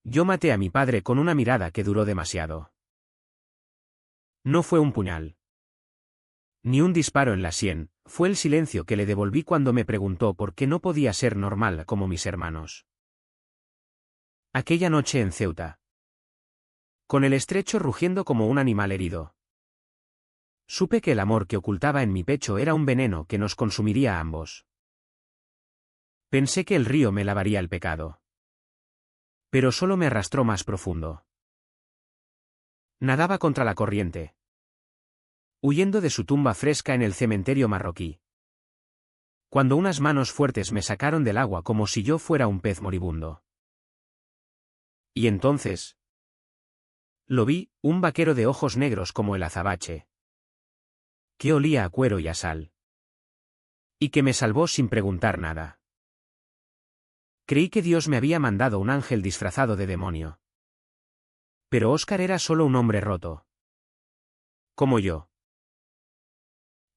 Yo maté a mi padre con una mirada que duró demasiado. No fue un puñal. Ni un disparo en la sien, fue el silencio que le devolví cuando me preguntó por qué no podía ser normal como mis hermanos. Aquella noche en Ceuta. Con el estrecho rugiendo como un animal herido. Supe que el amor que ocultaba en mi pecho era un veneno que nos consumiría a ambos. Pensé que el río me lavaría el pecado. Pero solo me arrastró más profundo. Nadaba contra la corriente. Huyendo de su tumba fresca en el cementerio marroquí. Cuando unas manos fuertes me sacaron del agua como si yo fuera un pez moribundo. Y entonces... lo vi, un vaquero de ojos negros como el azabache. Que olía a cuero y a sal. Y que me salvó sin preguntar nada. Creí que Dios me había mandado un ángel disfrazado de demonio. Pero Óscar era solo un hombre roto. Como yo.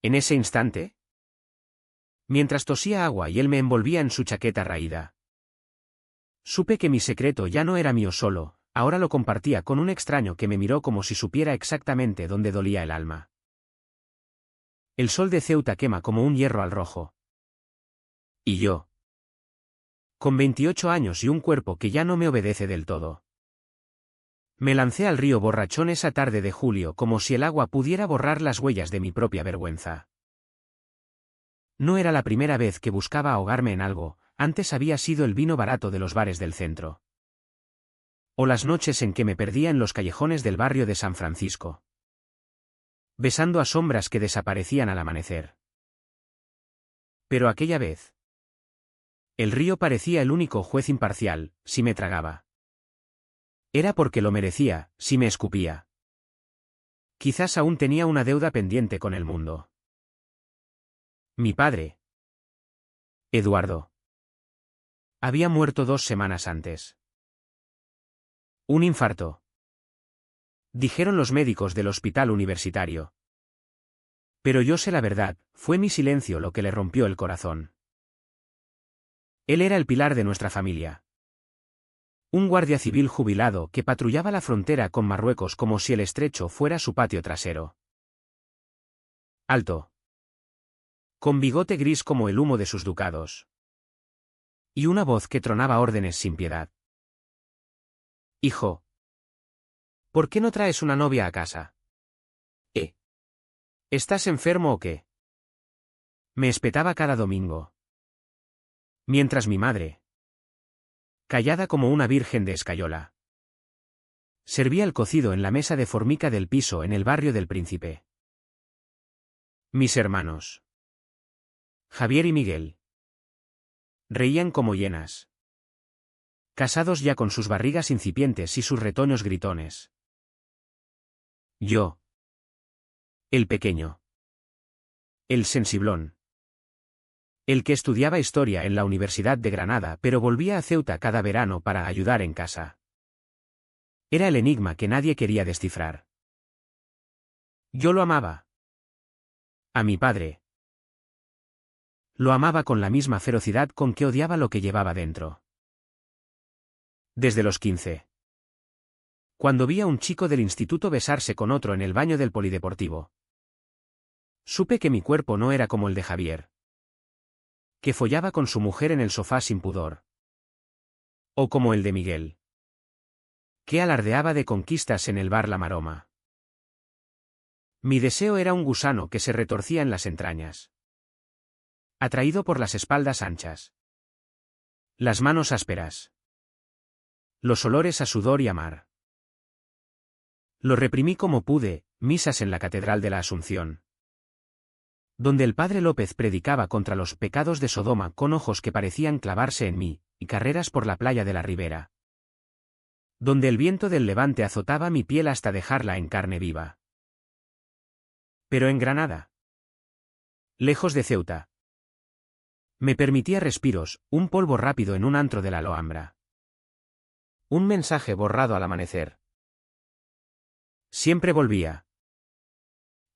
En ese instante, mientras tosía agua y él me envolvía en su chaqueta raída, supe que mi secreto ya no era mío solo, ahora lo compartía con un extraño que me miró como si supiera exactamente dónde dolía el alma. El sol de Ceuta quema como un hierro al rojo. Y yo, con 28 años y un cuerpo que ya no me obedece del todo, me lancé al río borrachón esa tarde de julio como si el agua pudiera borrar las huellas de mi propia vergüenza. No era la primera vez que buscaba ahogarme en algo, antes había sido el vino barato de los bares del centro. O las noches en que me perdía en los callejones del barrio de San Francisco. Besando a sombras que desaparecían al amanecer. Pero aquella vez, el río parecía el único juez imparcial, si me tragaba. Era porque lo merecía, si me escupía. Quizás aún tenía una deuda pendiente con el mundo. Mi padre, Eduardo, había muerto 2 semanas antes. Un infarto. Dijeron los médicos del hospital universitario. Pero yo sé la verdad, fue mi silencio lo que le rompió el corazón. Él era el pilar de nuestra familia. Un guardia civil jubilado que patrullaba la frontera con Marruecos como si el estrecho fuera su patio trasero. Alto. Con bigote gris como el humo de sus ducados. Y una voz que tronaba órdenes sin piedad. Hijo. ¿Por qué no traes una novia a casa? ¿Estás enfermo o qué? Me espetaba cada domingo. Mientras mi madre, callada como una virgen de escayola, servía el cocido en la mesa de formica del piso en el barrio del Príncipe. Mis hermanos, Javier y Miguel, reían como hienas. Casados ya con sus barrigas incipientes y sus retoños gritones. Yo, el pequeño, el sensiblón, el que estudiaba historia en la Universidad de Granada pero volvía a Ceuta cada verano para ayudar en casa. Era el enigma que nadie quería descifrar. Yo lo amaba. A mi padre. Lo amaba con la misma ferocidad con que odiaba lo que llevaba dentro. Desde los 15. Cuando vi a un chico del instituto besarse con otro en el baño del polideportivo. Supe que mi cuerpo no era como el de Javier. Que follaba con su mujer en el sofá sin pudor. O como el de Miguel. Que alardeaba de conquistas en el bar La Maroma. Mi deseo era un gusano que se retorcía en las entrañas. Atraído por las espaldas anchas. Las manos ásperas. Los olores a sudor y a mar. Lo reprimí como pude, misas en la Catedral de la Asunción. Donde el padre López predicaba contra los pecados de Sodoma con ojos que parecían clavarse en mí, y carreras por la playa de la Ribera. Donde el viento del levante azotaba mi piel hasta dejarla en carne viva. Pero en Granada. Lejos de Ceuta. Me permitía respiros, un polvo rápido en un antro de la Alhambra. Un mensaje borrado al amanecer. Siempre volvía.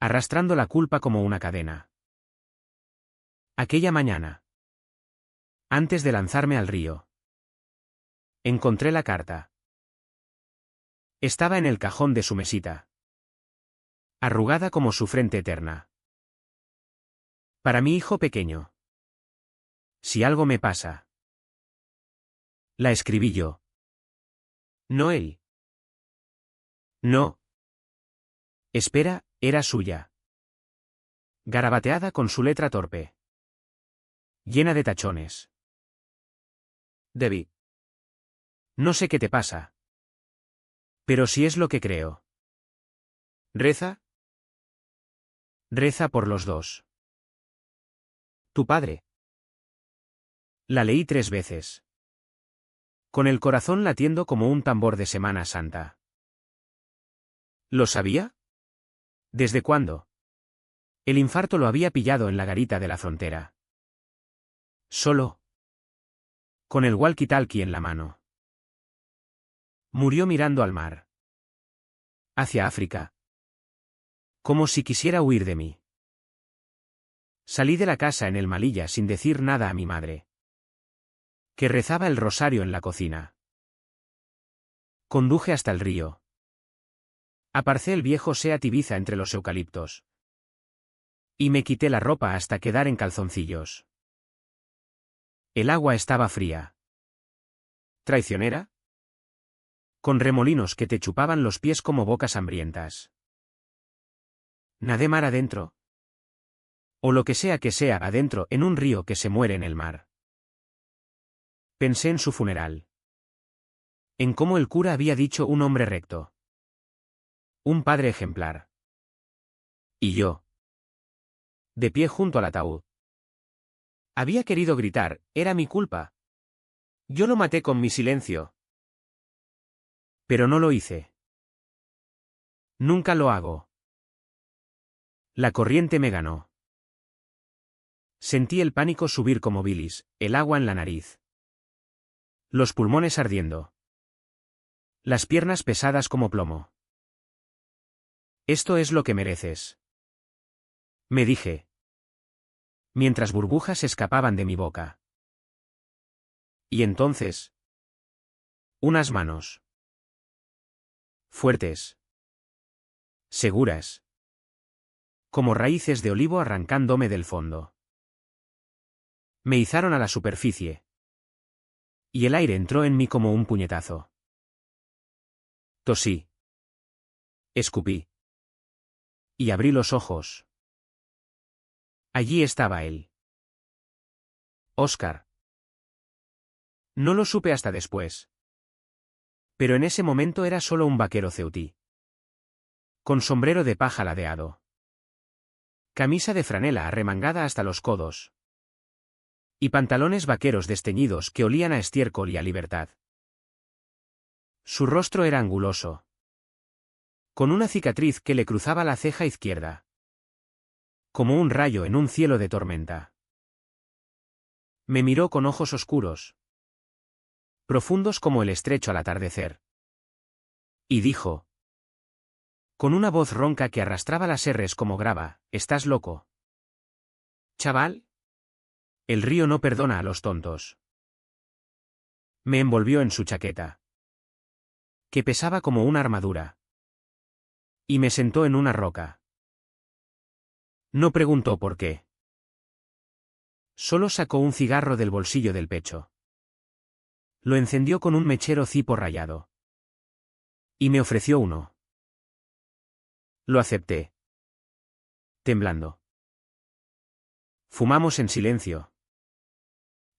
Arrastrando la culpa como una cadena. Aquella mañana. Antes de lanzarme al río. Encontré la carta. Estaba en el cajón de su mesita. Arrugada como su frente eterna. Para mi hijo pequeño. Si algo me pasa. La escribí yo. No él. No. Espera, era suya. Garabateada con su letra torpe. Llena de tachones. Debbie. No sé qué te pasa. Pero si es lo que creo. ¿Reza? Reza por los dos. Tu padre. La leí 3 veces. Con el corazón latiendo como un tambor de Semana Santa. ¿Lo sabía? ¿Desde cuándo? El infarto lo había pillado en la garita de la frontera. Solo. Con el walkie-talkie en la mano. Murió mirando al mar. Hacia África. Como si quisiera huir de mí. Salí de la casa en el Malilla sin decir nada a mi madre. Que rezaba el rosario en la cocina. Conduje hasta el río. Aparcé el viejo Seat Ibiza entre los eucaliptos. Y me quité la ropa hasta quedar en calzoncillos. El agua estaba fría. ¿Traicionera? Con remolinos que te chupaban los pies como bocas hambrientas. ¿Nadé mar adentro? O lo que sea adentro en un río que se muere en el mar. Pensé en su funeral. En cómo el cura había dicho un hombre recto. Un padre ejemplar. Y yo. De pie junto al ataúd. Había querido gritar, era mi culpa. Yo lo maté con mi silencio. Pero no lo hice. Nunca lo hago. La corriente me ganó. Sentí el pánico subir como bilis, el agua en la nariz. Los pulmones ardiendo. Las piernas pesadas como plomo. Esto es lo que mereces. Me dije. Mientras burbujas escapaban de mi boca. Y entonces. Unas manos. Fuertes. Seguras. Como raíces de olivo arrancándome del fondo. Me izaron a la superficie. Y el aire entró en mí como un puñetazo. Tosí. Escupí. Y abrí los ojos. Allí estaba él. Óscar. No lo supe hasta después. Pero en ese momento era solo un vaquero ceutí. Con sombrero de paja ladeado. Camisa de franela arremangada hasta los codos. Y pantalones vaqueros desteñidos que olían a estiércol y a libertad. Su rostro era anguloso. Con una cicatriz que le cruzaba la ceja izquierda. Como un rayo en un cielo de tormenta. Me miró con ojos oscuros. Profundos como el estrecho al atardecer. Y dijo. Con una voz ronca que arrastraba las R's como grava, ¿estás loco? ¿Chaval? El río no perdona a los tontos. Me envolvió en su chaqueta. Que pesaba como una armadura. Y me sentó en una roca. No preguntó por qué. Solo sacó un cigarro del bolsillo del pecho. Lo encendió con un mechero cipo rayado. Y me ofreció uno. Lo acepté. Temblando. Fumamos en silencio.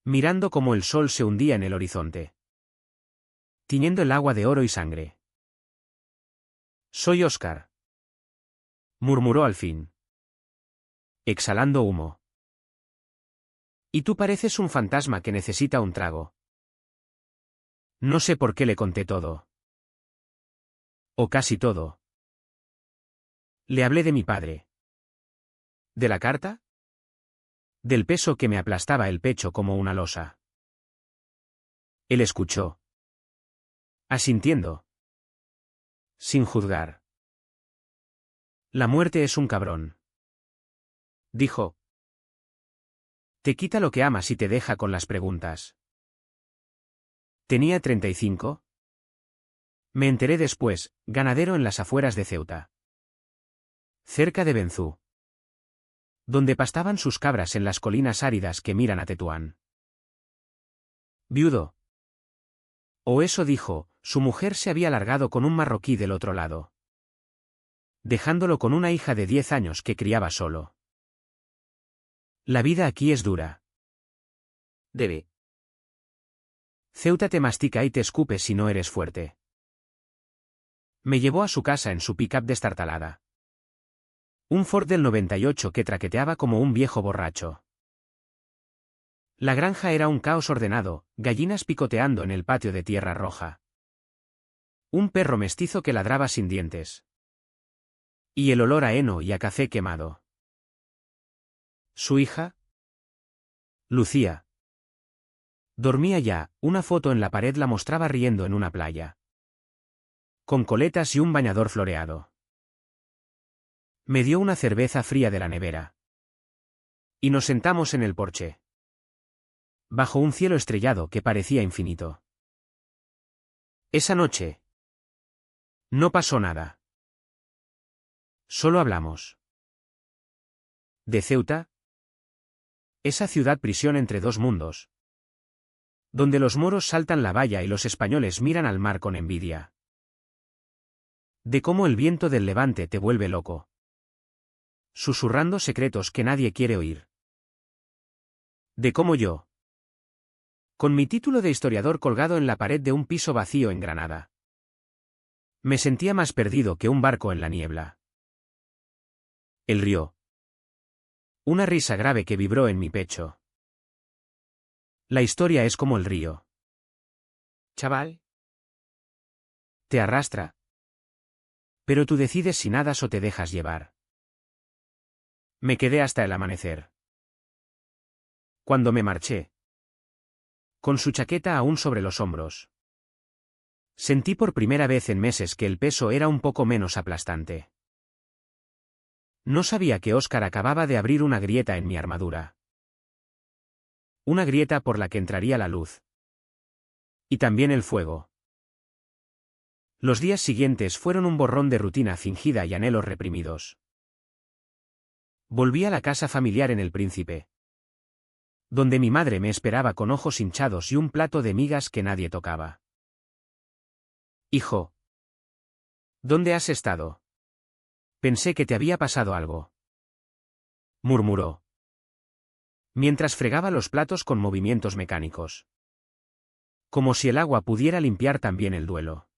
Mirando cómo el sol se hundía en el horizonte. Tiñendo el agua de oro y sangre. Soy Óscar. Murmuró al fin. Exhalando humo. Y tú pareces un fantasma que necesita un trago. No sé por qué le conté todo. O casi todo. Le hablé de mi padre. ¿De la carta? Del peso que me aplastaba el pecho como una losa. Él escuchó. Asintiendo. Sin juzgar. La muerte es un cabrón. Dijo. Te quita lo que amas y te deja con las preguntas. ¿Tenía 35? Me enteré después, ganadero en las afueras de Ceuta. Cerca de Benzú. Donde pastaban sus cabras en las colinas áridas que miran a Tetuán. Viudo. O eso dijo, su mujer se había largado con un marroquí del otro lado, dejándolo con una hija de 10 años que criaba solo. La vida aquí es dura. Debe. Ceuta te mastica y te escupe si no eres fuerte. Me llevó a su casa en su pick-up destartalada. Un Ford del 98 que traqueteaba como un viejo borracho. La granja era un caos ordenado, gallinas picoteando en el patio de tierra roja. Un perro mestizo que ladraba sin dientes. Y el olor a heno y a café quemado. ¿Su hija? Lucía. Dormía ya, una foto en la pared la mostraba riendo en una playa. Con coletas y un bañador floreado. Me dio una cerveza fría de la nevera. Y nos sentamos en el porche. Bajo un cielo estrellado que parecía infinito. Esa noche. No pasó nada. Solo hablamos. ¿De Ceuta? Esa ciudad prisión entre dos mundos. Donde los moros saltan la valla y los españoles miran al mar con envidia. De cómo el viento del levante te vuelve loco. Susurrando secretos que nadie quiere oír. De cómo yo. Con mi título de historiador colgado en la pared de un piso vacío en Granada. Me sentía más perdido que un barco en la niebla. El río. Una risa grave que vibró en mi pecho. La historia es como el río. Chaval. Te arrastra. Pero tú decides si nadas o te dejas llevar. Me quedé hasta el amanecer. Cuando me marché. Con su chaqueta aún sobre los hombros. Sentí por primera vez en meses que el peso era un poco menos aplastante. No sabía que Óscar acababa de abrir una grieta en mi armadura. Una grieta por la que entraría la luz. Y también el fuego. Los días siguientes fueron un borrón de rutina fingida y anhelos reprimidos. Volví a la casa familiar en El Príncipe, donde mi madre me esperaba con ojos hinchados y un plato de migas que nadie tocaba. Hijo. ¿Dónde has estado? Pensé que te había pasado algo. Murmuró. Mientras fregaba los platos con movimientos mecánicos. Como si el agua pudiera limpiar también el duelo.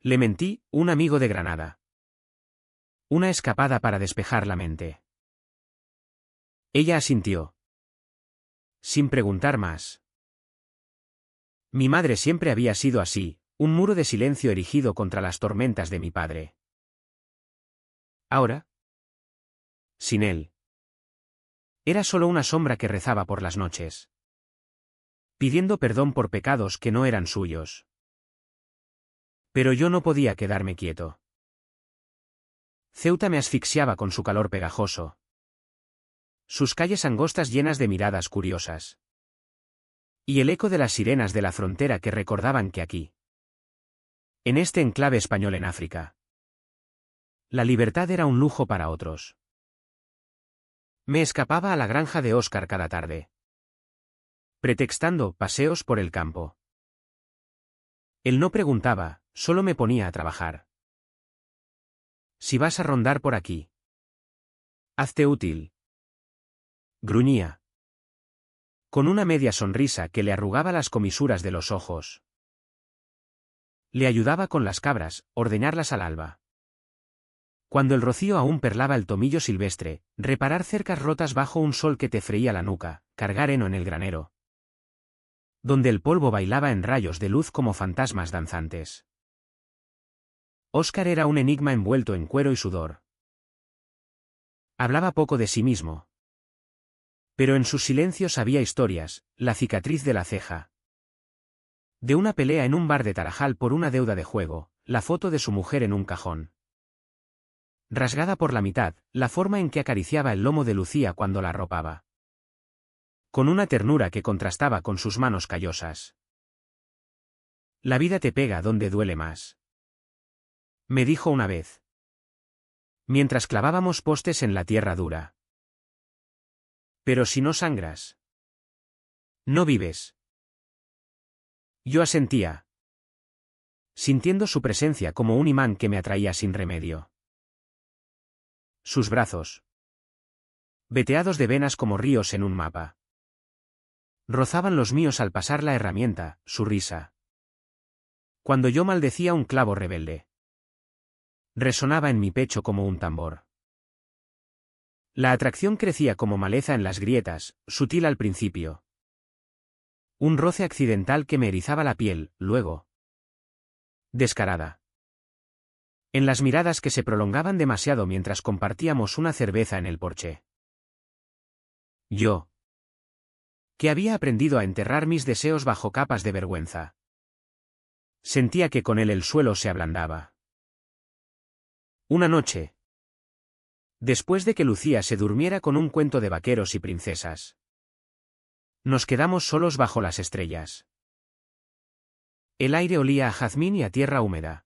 Le mentí, un amigo de Granada. Una escapada para despejar la mente. Ella asintió. Sin preguntar más. Mi madre siempre había sido así, un muro de silencio erigido contra las tormentas de mi padre. Ahora. Sin él. Era solo una sombra que rezaba por las noches. Pidiendo perdón por pecados que no eran suyos. Pero yo no podía quedarme quieto. Ceuta me asfixiaba con su calor pegajoso. Sus calles angostas llenas de miradas curiosas. Y el eco de las sirenas de la frontera que recordaban que aquí. En este enclave español en África. La libertad era un lujo para otros. Me escapaba a la granja de Óscar cada tarde. Pretextando paseos por el campo. Él no preguntaba, solo me ponía a trabajar. Si vas a rondar por aquí. Hazte útil. Gruñía. Con una media sonrisa que le arrugaba las comisuras de los ojos. Le ayudaba con las cabras, ordeñarlas al alba. Cuando el rocío aún perlaba el tomillo silvestre, reparar cercas rotas bajo un sol que te freía la nuca, cargar heno en el granero. Donde el polvo bailaba en rayos de luz como fantasmas danzantes. Óscar era un enigma envuelto en cuero y sudor. Hablaba poco de sí mismo. Pero en sus silencios había historias, la cicatriz de la ceja. De una pelea en un bar de Tarajal por una deuda de juego, la foto de su mujer en un cajón. Rasgada por la mitad, la forma en que acariciaba el lomo de Lucía cuando la arropaba. Con una ternura que contrastaba con sus manos callosas. La vida te pega donde duele más. Me dijo una vez. Mientras clavábamos postes en la tierra dura. Pero si no sangras. No vives. Yo asentía. Sintiendo su presencia como un imán que me atraía sin remedio. Sus brazos. Veteados de venas como ríos en un mapa. Rozaban los míos al pasar la herramienta, su risa. Cuando yo maldecía un clavo rebelde. Resonaba en mi pecho como un tambor. La atracción crecía como maleza en las grietas, sutil al principio. Un roce accidental que me erizaba la piel, luego. Descarada. En las miradas que se prolongaban demasiado mientras compartíamos una cerveza en el porche. Yo. Que había aprendido a enterrar mis deseos bajo capas de vergüenza. Sentía que con él el suelo se ablandaba. Una noche. Después de que Lucía se durmiera con un cuento de vaqueros y princesas. Nos quedamos solos bajo las estrellas. El aire olía a jazmín y a tierra húmeda.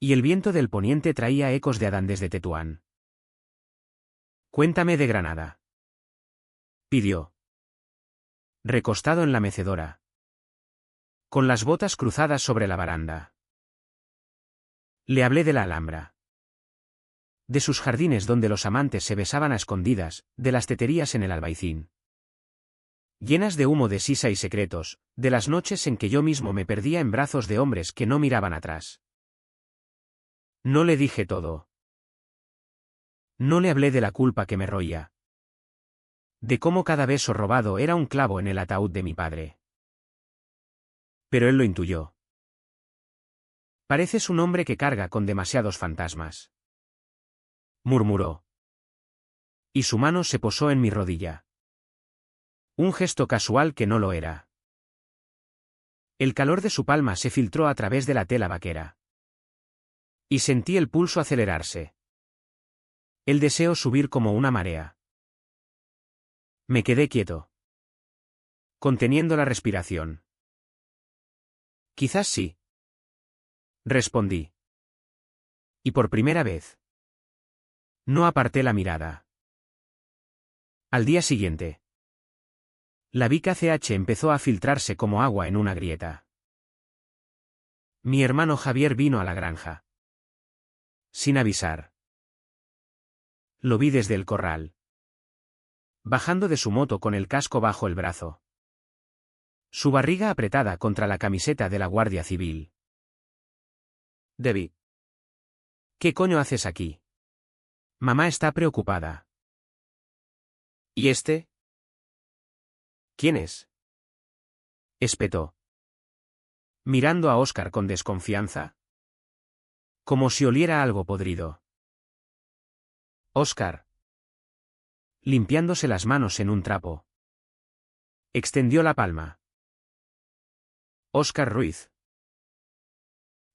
Y el viento del poniente traía ecos de Adán desde Tetuán. Cuéntame de Granada. Pidió. Recostado en la mecedora. Con las botas cruzadas sobre la baranda. Le hablé de la Alhambra. De sus jardines donde los amantes se besaban a escondidas, de las teterías en el Albaicín. Llenas de humo de sisa y secretos, de las noches en que yo mismo me perdía en brazos de hombres que no miraban atrás. No le dije todo. No le hablé de la culpa que me roía. De cómo cada beso robado era un clavo en el ataúd de mi padre. Pero él lo intuyó. Pareces un hombre que carga con demasiados fantasmas. Murmuró. Y su mano se posó en mi rodilla. Un gesto casual que no lo era. El calor de su palma se filtró a través de la tela vaquera. Y sentí el pulso acelerarse. El deseo subir como una marea. Me quedé quieto. Conteniendo la respiración. Quizás sí. Respondí. Y por primera vez. No aparté la mirada. Al día siguiente. La Vica CH empezó a filtrarse como agua en una grieta. Mi hermano Javier vino a la granja. Sin avisar. Lo vi desde el corral. Bajando de su moto con el casco bajo el brazo. Su barriga apretada contra la camiseta de la Guardia Civil. Debbie. ¿Qué coño haces aquí? Mamá está preocupada. ¿Y este? ¿Quién es? Espetó. Mirando a Óscar con desconfianza. Como si oliera algo podrido. Óscar. Limpiándose las manos en un trapo. Extendió la palma. Óscar Ruiz.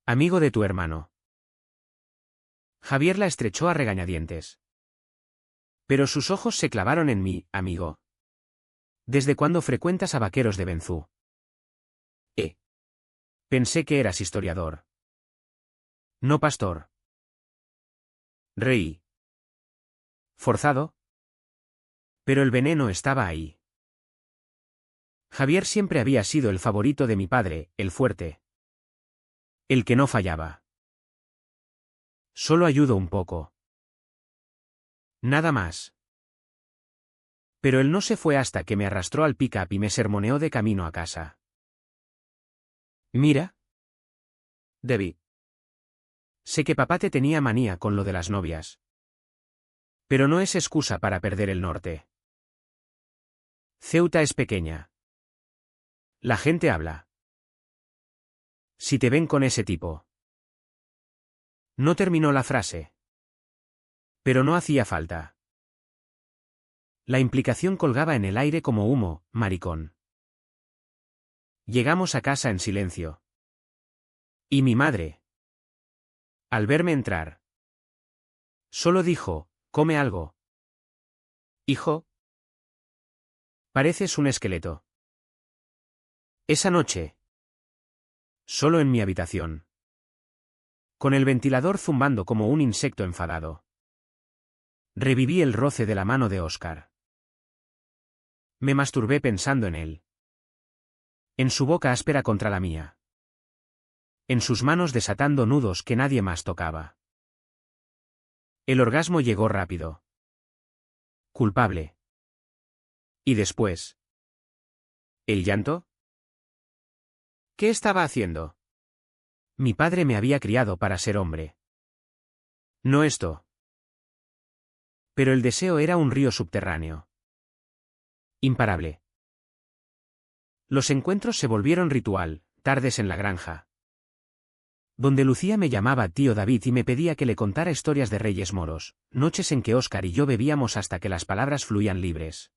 Amigo de tu hermano. Javier la estrechó a regañadientes. Pero sus ojos se clavaron en mí, amigo. ¿Desde cuándo frecuentas a vaqueros de Benzú? Pensé que eras historiador. No pastor. Reí. ¿Forzado? Pero el veneno estaba ahí. Javier siempre había sido el favorito de mi padre, el fuerte. El que no fallaba. Solo ayudo un poco. Nada más. Pero él no se fue hasta que me arrastró al pick-up y me sermoneó de camino a casa. Mira. Debbie. Sé que papá te tenía manía con lo de las novias. Pero no es excusa para perder el norte. Ceuta es pequeña. La gente habla. Si te ven con ese tipo. No terminó la frase. Pero no hacía falta. La implicación colgaba en el aire como humo, maricón. Llegamos a casa en silencio. Y mi madre. Al verme entrar. Solo dijo, come algo. Hijo. Pareces un esqueleto. Esa noche. Solo en mi habitación. Con el ventilador zumbando como un insecto enfadado. Reviví el roce de la mano de Oscar. Me masturbé pensando en él. En su boca áspera contra la mía. En sus manos desatando nudos que nadie más tocaba. El orgasmo llegó rápido. Culpable. ¿Y después? ¿El llanto? ¿Qué estaba haciendo? Mi padre me había criado para ser hombre. No esto. Pero el deseo era un río subterráneo. Imparable. Los encuentros se volvieron ritual, tardes en la granja. Donde Lucía me llamaba tío David y me pedía que le contara historias de reyes moros, noches en que Óscar y yo bebíamos hasta que las palabras fluían libres.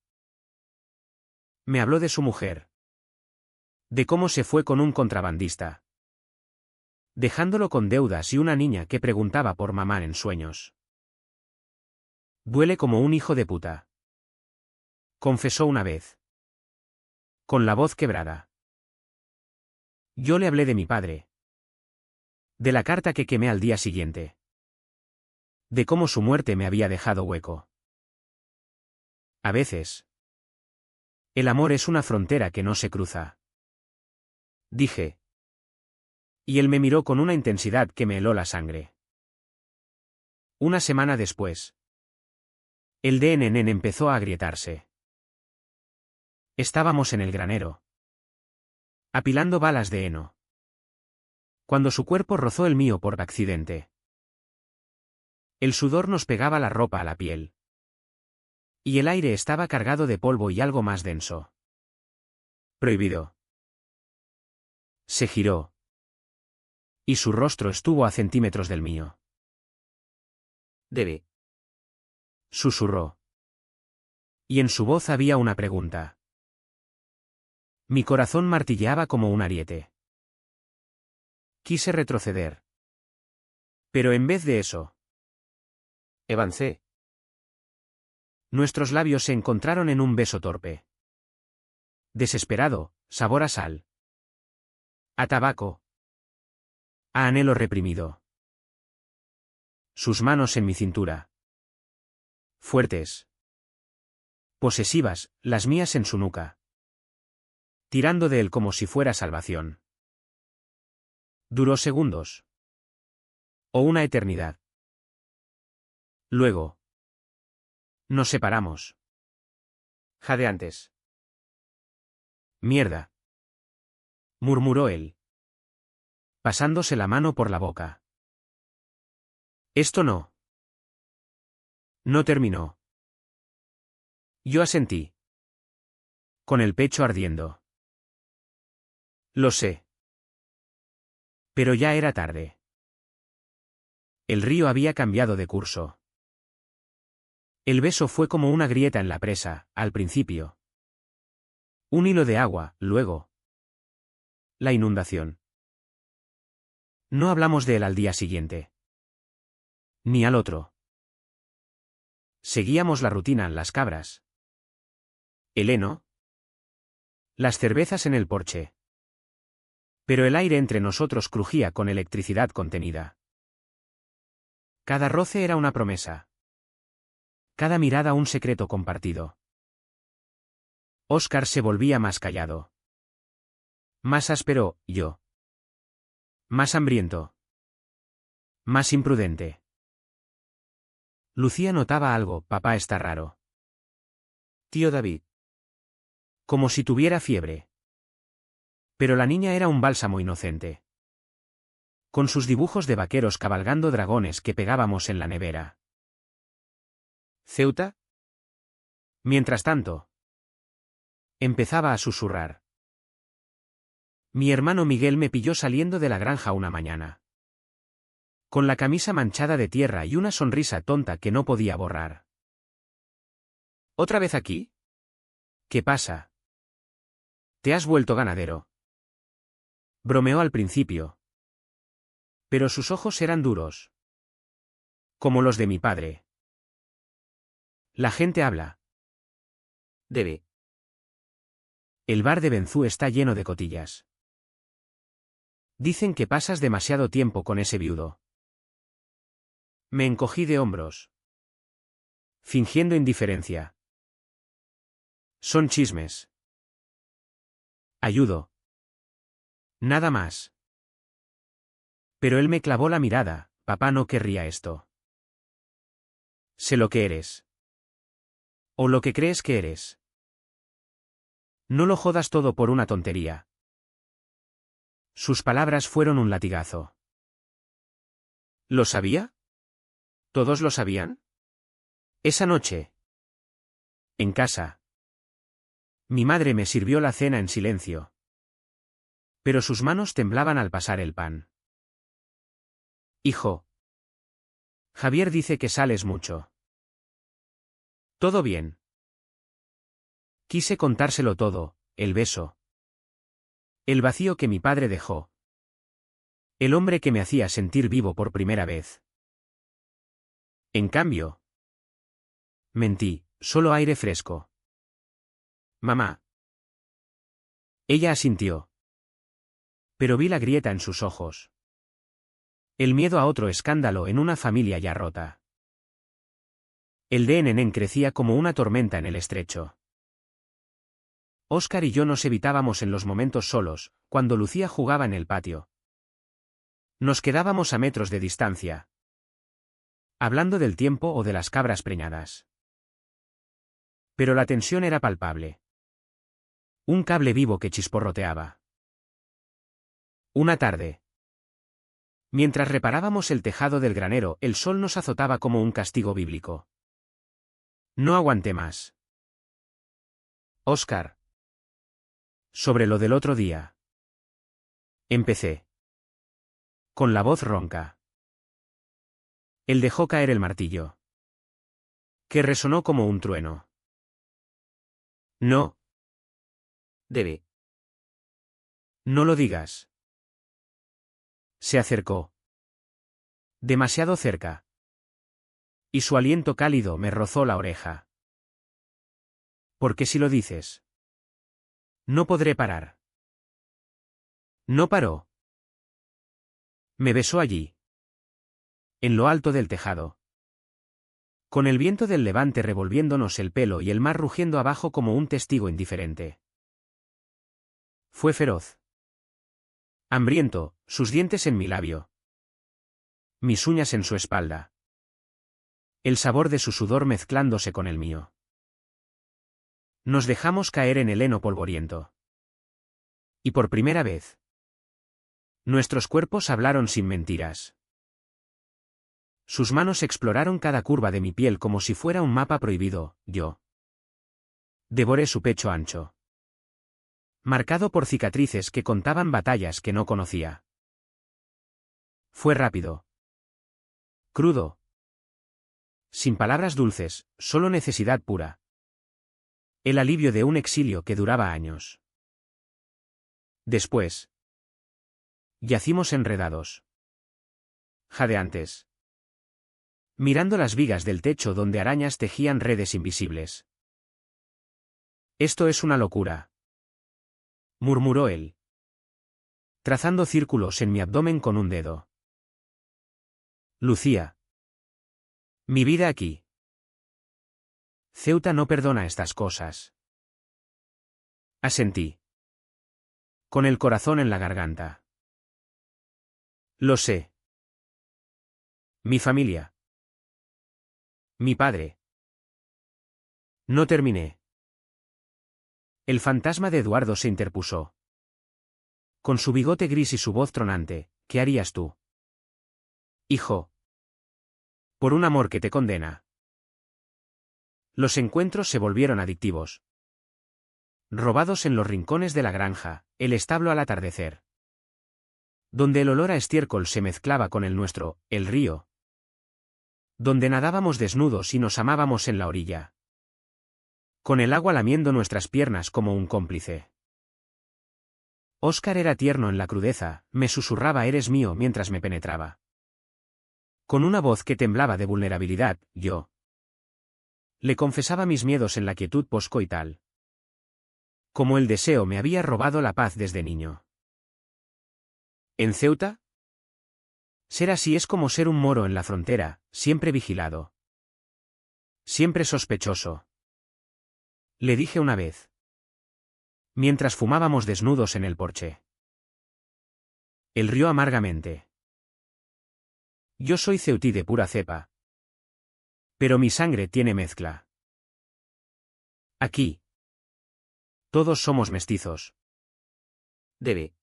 Me habló de su mujer. De cómo se fue con un contrabandista. Dejándolo con deudas y una niña que preguntaba por mamá en sueños. Duele como un hijo de puta. Confesó una vez. Con la voz quebrada. Yo le hablé de mi padre. De la carta que quemé al día siguiente. De cómo su muerte me había dejado hueco. A veces. El amor es una frontera que no se cruza. Dije. Y él me miró con una intensidad que me heló la sangre. Una semana después. El DNN empezó a agrietarse. Estábamos en el granero. Apilando balas de heno. Cuando su cuerpo rozó el mío por accidente. El sudor nos pegaba la ropa a la piel. Y el aire estaba cargado de polvo y algo más denso. Prohibido. Se giró. Y su rostro estuvo a centímetros del mío. Debe. Susurró. Y en su voz había una pregunta. Mi corazón martilleaba como un ariete. Quise retroceder. Pero en vez de eso. Avancé. Nuestros labios se encontraron en un beso torpe. Desesperado, sabor a sal. A tabaco. A anhelo reprimido. Sus manos en mi cintura. Fuertes. Posesivas, las mías en su nuca. Tirando de él como si fuera salvación. Duró segundos. O una eternidad. Luego. Nos separamos. Jadeantes. Mierda. Murmuró él. Pasándose la mano por la boca. Esto no. No terminó. Yo asentí. Con el pecho ardiendo. Lo sé. Pero ya era tarde. El río había cambiado de curso. El beso fue como una grieta en la presa, al principio. Un hilo de agua, luego. La inundación. No hablamos de él al día siguiente. Ni al otro. Seguíamos la rutina en las cabras. El heno. Las cervezas en el porche. Pero el aire entre nosotros crujía con electricidad contenida. Cada roce era una promesa. Cada mirada un secreto compartido. Óscar se volvía más callado. Más áspero, yo. Más hambriento. Más imprudente. Lucía notaba algo, papá está raro. Tío David. Como si tuviera fiebre. Pero la niña era un bálsamo inocente. Con sus dibujos de vaqueros cabalgando dragones que pegábamos en la nevera. ¿Ceuta? Mientras tanto. Empezaba a susurrar. Mi hermano Miguel me pilló saliendo de la granja una mañana. Con la camisa manchada de tierra y una sonrisa tonta que no podía borrar. ¿Otra vez aquí? ¿Qué pasa? ¿Te has vuelto ganadero? Bromeó al principio. Pero sus ojos eran duros. Como los de mi padre. La gente habla. Debe. El bar de Benzú está lleno de cotillas. Dicen que pasas demasiado tiempo con ese viudo. Me encogí de hombros, fingiendo indiferencia. Son chismes. Ayudo. Nada más. Pero él me clavó la mirada. Papá no querría esto. Sé lo que eres. O lo que crees que eres. No lo jodas todo por una tontería. Sus palabras fueron un latigazo. ¿Lo sabía? ¿Todos lo sabían? Esa noche. En casa. Mi madre me sirvió la cena en silencio. Pero sus manos temblaban al pasar el pan. Hijo. Javier dice que sales mucho. ¿Todo bien? Quise contárselo todo, el beso. El vacío que mi padre dejó. El hombre que me hacía sentir vivo por primera vez. En cambio. Mentí, solo aire fresco. Mamá. Ella asintió. Pero vi la grieta en sus ojos. El miedo a otro escándalo en una familia ya rota. El de Nenén crecía como una tormenta en el estrecho. Óscar y yo nos evitábamos en los momentos solos, cuando Lucía jugaba en el patio. Nos quedábamos a metros de distancia, hablando del tiempo o de las cabras preñadas. Pero la tensión era palpable. Un cable vivo que chisporroteaba. Una tarde. Mientras reparábamos el tejado del granero, el sol nos azotaba como un castigo bíblico. No aguanté más. Óscar. Sobre lo del otro día. Empecé. Con la voz ronca. Él dejó caer el martillo, que resonó como un trueno. No. Debe. No lo digas. Se acercó. Demasiado cerca. Y su aliento cálido me rozó la oreja. Porque si lo dices, no podré parar. No paró. Me besó allí. En lo alto del tejado. Con el viento del levante revolviéndonos el pelo y el mar rugiendo abajo como un testigo indiferente. Fue feroz. Hambriento, sus dientes en mi labio. Mis uñas en su espalda. El sabor de su sudor mezclándose con el mío. Nos dejamos caer en el heno polvoriento. Y por primera vez, nuestros cuerpos hablaron sin mentiras. Sus manos exploraron cada curva de mi piel como si fuera un mapa prohibido. Yo devoré su pecho ancho, marcado por cicatrices que contaban batallas que no conocía. Fue rápido. Crudo. Sin palabras dulces, solo necesidad pura. El alivio de un exilio que duraba años. Después. Yacimos enredados. Jadeantes. Mirando las vigas del techo donde arañas tejían redes invisibles. Esto es una locura, murmuró él, trazando círculos en mi abdomen con un dedo. Lucía. Mi vida aquí. Ceuta no perdona estas cosas. Asentí. Con el corazón en la garganta. Lo sé. Mi familia. Mi padre. No terminé. El fantasma de Eduardo se interpuso. Con su bigote gris y su voz tronante, ¿qué harías tú? Hijo. Por un amor que te condena. Los encuentros se volvieron adictivos. Robados en los rincones de la granja, el establo al atardecer. Donde el olor a estiércol se mezclaba con el nuestro, el río. Donde nadábamos desnudos y nos amábamos en la orilla. Con el agua lamiendo nuestras piernas como un cómplice. Óscar era tierno en la crudeza, me susurraba eres mío mientras me penetraba. Con una voz que temblaba de vulnerabilidad, yo le confesaba mis miedos en la quietud poscoital. Como el deseo me había robado la paz desde niño. ¿En Ceuta? Ser así es como ser un moro en la frontera, siempre vigilado. Siempre sospechoso. Le dije una vez. Mientras fumábamos desnudos en el porche. Él rió amargamente. Yo soy ceutí de pura cepa. Pero mi sangre tiene mezcla. Aquí. Todos somos mestizos. Debe.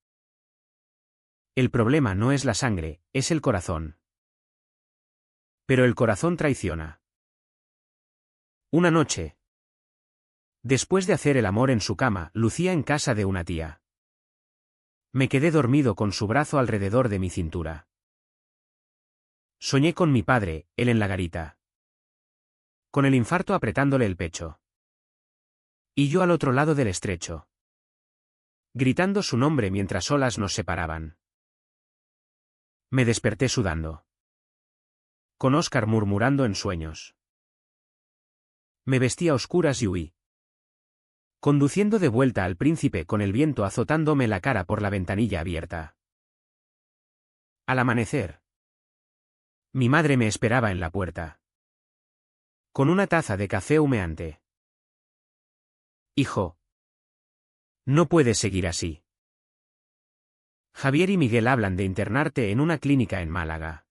El problema no es la sangre, es el corazón. Pero el corazón traiciona. Una noche. Después de hacer el amor en su cama, lucía en casa de una tía. Me quedé dormido con su brazo alrededor de mi cintura. Soñé con mi padre, él en la garita. Con el infarto apretándole el pecho. Y yo al otro lado del estrecho. Gritando su nombre mientras olas nos separaban. Me desperté sudando. Con Óscar murmurando en sueños. Me vestí a oscuras y huí. Conduciendo de vuelta al príncipe con el viento azotándome la cara por la ventanilla abierta. Al amanecer. Mi madre me esperaba en la puerta. Con una taza de café humeante. Hijo. No puedes seguir así. Javier y Miguel hablan de internarte en una clínica en Málaga.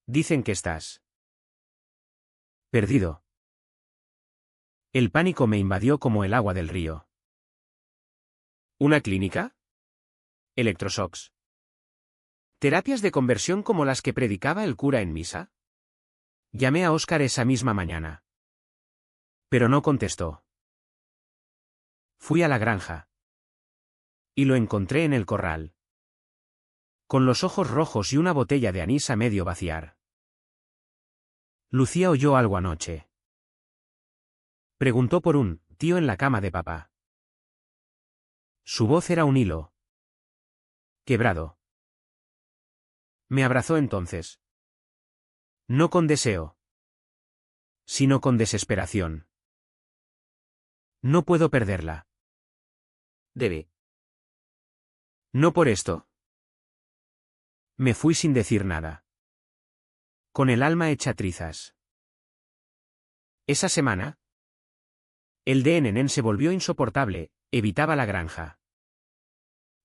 Dicen que estás perdido. El pánico me invadió como el agua del río. ¿Una clínica? Electroshocks. ¿Terapias de conversión como las que predicaba el cura en misa? Llamé a Óscar esa misma mañana. Pero no contestó. Fui a la granja. Y lo encontré en el corral. Con los ojos rojos y una botella de anís a medio vaciar. Lucía oyó algo anoche. Preguntó por un tío en la cama de papá. Su voz era un hilo. Quebrado. Me abrazó entonces. No con deseo. Sino con desesperación. No puedo perderla. Debe. No por esto. Me fui sin decir nada. Con el alma hecha trizas. Esa semana. El de Nenen se volvió insoportable, evitaba la granja.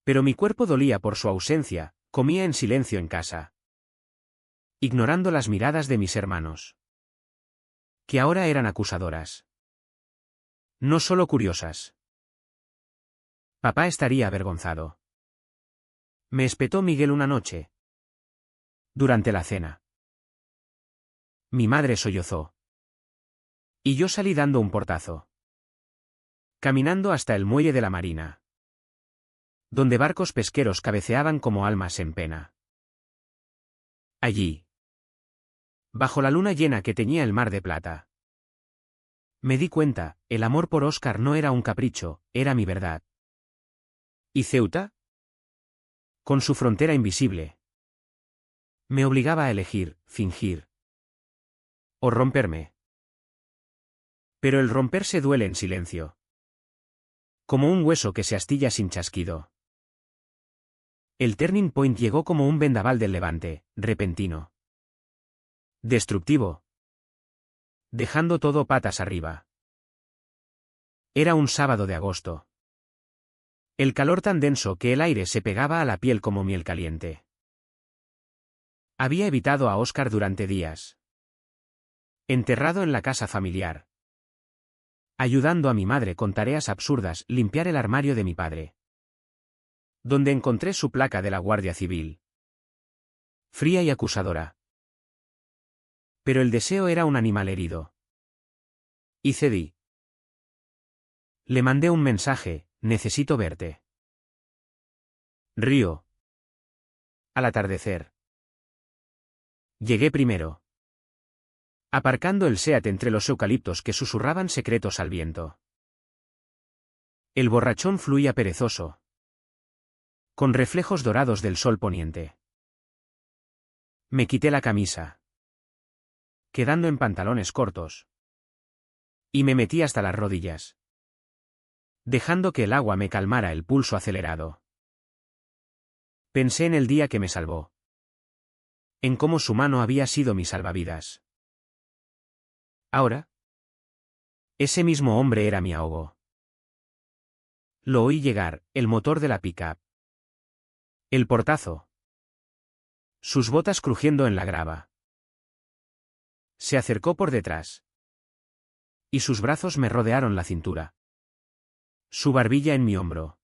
Pero mi cuerpo dolía por su ausencia, comía en silencio en casa. Ignorando las miradas de mis hermanos. Que ahora eran acusadoras. No solo curiosas. Papá estaría avergonzado. Me espetó Miguel una noche. Durante la cena. Mi madre sollozó. Y yo salí dando un portazo. Caminando hasta el muelle de la marina. Donde barcos pesqueros cabeceaban como almas en pena. Allí. Bajo la luna llena que teñía el mar de plata. Me di cuenta, el amor por Óscar no era un capricho, era mi verdad. ¿Y Ceuta? Con su frontera invisible. Me obligaba a elegir, fingir. O romperme. Pero el romperse duele en silencio. Como un hueso que se astilla sin chasquido. El turning point llegó como un vendaval del levante, repentino. Destructivo. Dejando todo patas arriba. Era un sábado de agosto. El calor tan denso que el aire se pegaba a la piel como miel caliente. Había evitado a Óscar durante días. Enterrado en la casa familiar. Ayudando a mi madre con tareas absurdas, limpiar el armario de mi padre. Donde encontré su placa de la Guardia Civil. Fría y acusadora. Pero el deseo era un animal herido. Y cedí. Le mandé un mensaje, necesito verte. Río. Al atardecer. Llegué primero. Aparcando el Seat entre los eucaliptos que susurraban secretos al viento. El borrachón fluía perezoso. Con reflejos dorados del sol poniente. Me quité la camisa. Quedando en pantalones cortos. Y me metí hasta las rodillas. Dejando que el agua me calmara el pulso acelerado. Pensé en el día que me salvó. En cómo su mano había sido mi salvavidas. Ahora, ese mismo hombre era mi ahogo. Lo oí llegar, el motor de la pick-up. El portazo. Sus botas crujiendo en la grava. Se acercó por detrás. Y sus brazos me rodearon la cintura. Su barbilla en mi hombro.